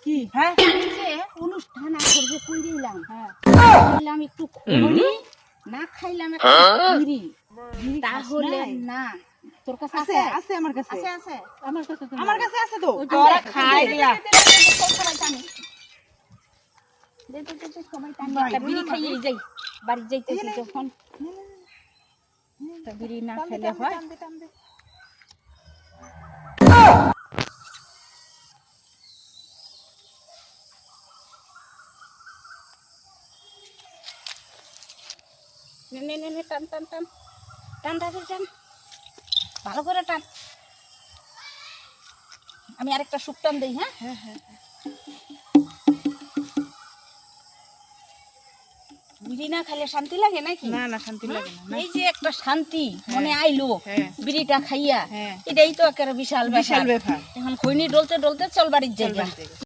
কি হ্যাঁ যে অনুষ্ঠান আসবে কইলাম বললাম একটু খড়ি না খাইলাম একটা বিড়ি তাহলে না তোর কাছে আছে আছে আছে আমার কাছে আছে আছে আমার কাছে তো আমার কাছে আছে তো তোরা খাই দিয়া সবাই টানি দে সবাই টানি একটা বিড়ি খাইয়ে যাই বাড়ি যাইতেছি যখন একটা বিড়ি না খেলে হয় নে নে নে টান টান টান টান টান টান ভালো করে টান আমি আরেকটা সুপ টান দেই হ্যাঁ হ্যাঁ হ্যাঁ বিড়ি না খেলে শান্তি লাগে নাকি না না শান্তি লাগে না এই যে একটা শান্তি মনে আইলো হ্যাঁ বিড়িটা খাইয়া হ্যাঁ এটাই তো একটা বিশাল বিশাল ব্যাপার ব্যাপার এখন খৈনি ডলতে ডলতে চল বাড়ির যাইবা